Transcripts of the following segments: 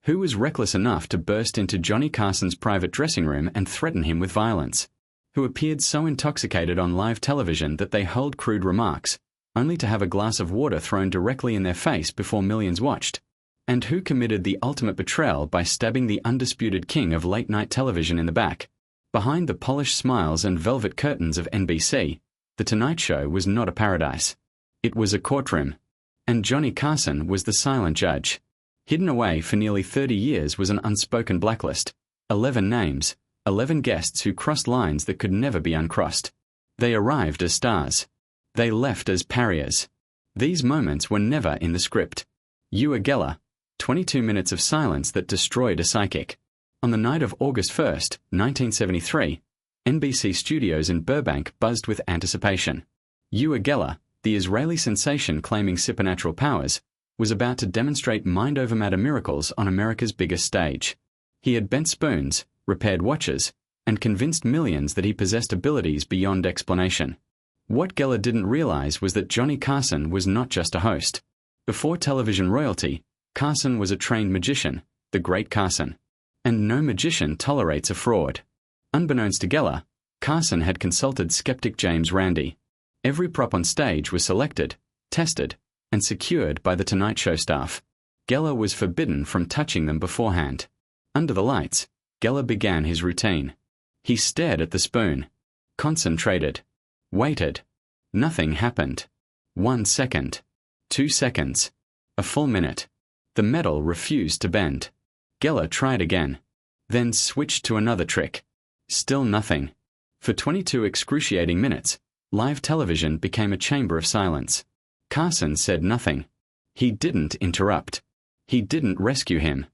Who was reckless enough to burst into Johnny Carson's private dressing room and threaten him with violence? Who appeared so intoxicated on live television that they hurled crude remarks, only to have a glass of water thrown directly in their face before millions watched? And who committed the ultimate betrayal by stabbing the undisputed king of late-night television in the back? Behind the polished smiles and velvet curtains of NBC, The Tonight Show was not a paradise. It was a courtroom. And Johnny Carson was the silent judge. Hidden away for nearly 30 years was an unspoken blacklist. 11 names, 11 guests who crossed lines that could never be uncrossed. They arrived as stars. They left as pariahs. These moments were never in the script. Ua Geller, 22 minutes of silence that destroyed a psychic. On the night of August 1st, 1973, NBC studios in Burbank buzzed with anticipation. Ua Geller, the Israeli sensation claiming supernatural powers, was about to demonstrate mind-over-matter miracles on America's biggest stage. He had bent spoons, repaired watches, and convinced millions that he possessed abilities beyond explanation. What Geller didn't realize was that Johnny Carson was not just a host. Before television royalty, Carson was a trained magician, the Great Carson. And no magician tolerates a fraud. Unbeknownst to Geller, Carson had consulted skeptic James Randi. Every prop on stage was selected, tested, and secured by the Tonight Show staff. Geller was forbidden from touching them beforehand. Under the lights, Geller began his routine. He stared at the spoon, concentrated, waited. Nothing happened. 1 second. 2 seconds. A full minute. The metal refused to bend. Geller tried again, then switched to another trick. Still nothing. For 22 excruciating minutes, live television became a chamber of silence. Carson said nothing. He didn't interrupt. He didn't rescue him.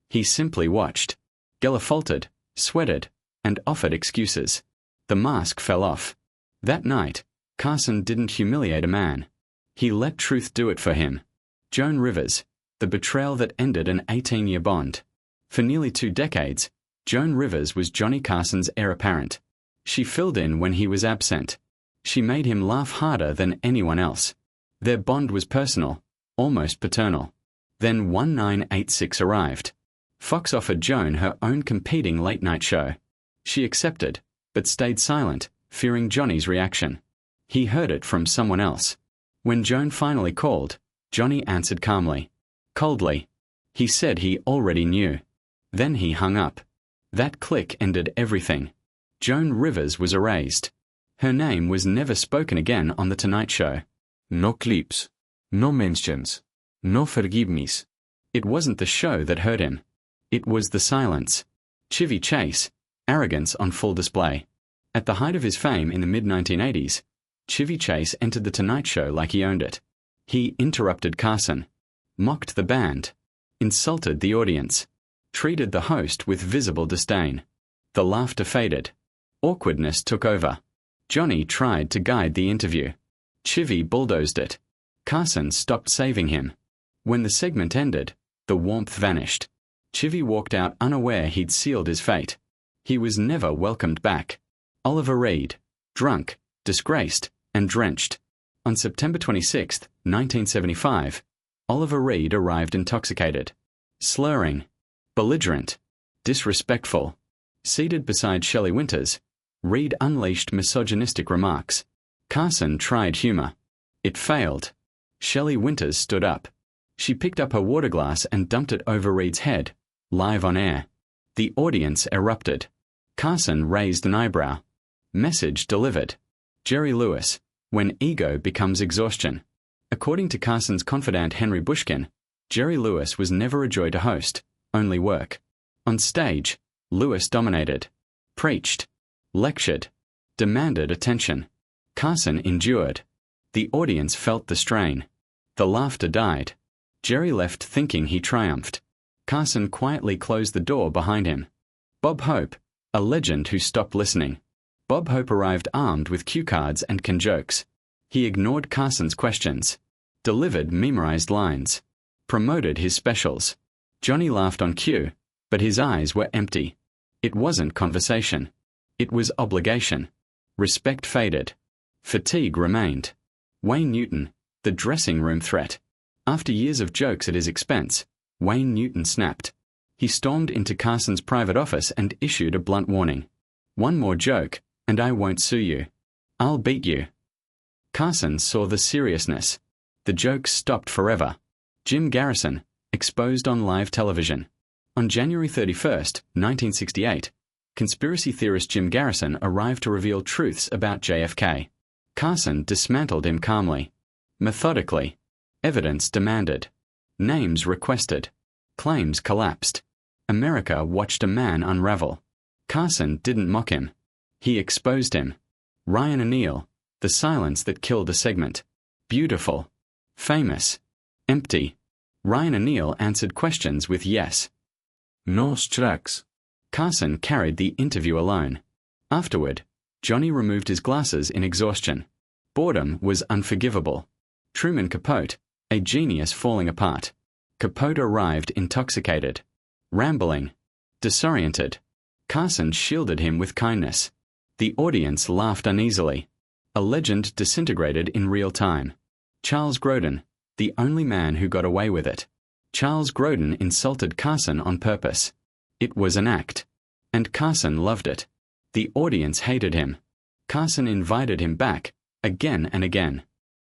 He simply watched. Geller faltered, sweated, and offered excuses. The mask fell off. That night, Carson didn't humiliate a man. He let truth do it for him. Joan Rivers, the betrayal that ended an 18-year bond. For nearly 2 decades, Joan Rivers was Johnny Carson's heir apparent. She filled in when he was absent. She made him laugh harder than anyone else. Their bond was personal, almost paternal. Then 1986 arrived. Fox offered Joan her own competing late-night show. She accepted, but stayed silent, fearing Johnny's reaction. He heard it from someone else. When Joan finally called, Johnny answered calmly. Coldly. He said he already knew. Then he hung up. That click ended everything. Joan Rivers was erased. Her name was never spoken again on The Tonight Show. No clips. No mentions. No forgiveness. It wasn't the show that hurt him. It was the silence. Chevy Chase, arrogance on full display. At the height of his fame in the mid-1980s, Chevy Chase entered The Tonight Show like he owned it. He interrupted Carson, mocked the band, insulted the audience, treated the host with visible disdain. The laughter faded. Awkwardness took over. Johnny tried to guide the interview. Chevy bulldozed it. Carson stopped saving him. When the segment ended, the warmth vanished. Chevy walked out unaware he'd sealed his fate. He was never welcomed back. Oliver Reed, drunk, disgraced, and drenched. On September 26, 1975, Oliver Reed arrived intoxicated, slurring, belligerent, disrespectful. Seated beside Shelley Winters, Reed unleashed misogynistic remarks. Carson tried humor. It failed. Shelley Winters stood up. She picked up her water glass and dumped it over Reed's head, live on air. The audience erupted. Carson raised an eyebrow. Message delivered. Jerry Lewis, when ego becomes exhaustion. According to Carson's confidant Henry Bushkin, Jerry Lewis was never a joy to host, only work. On stage, Lewis dominated, preached, lectured, demanded attention. Carson endured. The audience felt the strain. The laughter died. Jerry left thinking he triumphed. Carson quietly closed the door behind him. Bob Hope, a legend who stopped listening. Bob Hope arrived armed with cue cards and canned jokes. He ignored Carson's questions, delivered memorized lines, promoted his specials. Johnny laughed on cue, but his eyes were empty. It wasn't conversation. It was obligation. Respect faded. Fatigue remained. Wayne Newton, the dressing room threat. After years of jokes at his expense, Wayne Newton snapped. He stormed into Carson's private office and issued a blunt warning. "One more joke, and I won't sue you. I'll beat you." Carson saw the seriousness. The jokes stopped forever. Jim Garrison, exposed on live television. On January 31, 1968, conspiracy theorist Jim Garrison arrived to reveal truths about JFK. Carson dismantled him calmly. Methodically. Evidence demanded. Names requested. Claims collapsed. America watched a man unravel. Carson didn't mock him. He exposed him. Ryan O'Neal, the silence that killed a segment. Beautiful. Famous. Empty. Ryan O'Neal answered questions with yes. No strax. Carson carried the interview alone. Afterward, Johnny removed his glasses in exhaustion. Boredom was unforgivable. Truman Capote, a genius falling apart. Capote arrived intoxicated. Rambling. Disoriented. Carson shielded him with kindness. The audience laughed uneasily. A legend disintegrated in real time. Charles Grodin, the only man who got away with it. Charles Grodin insulted Carson on purpose. It was an act. And Carson loved it. The audience hated him. Carson invited him back, again and again.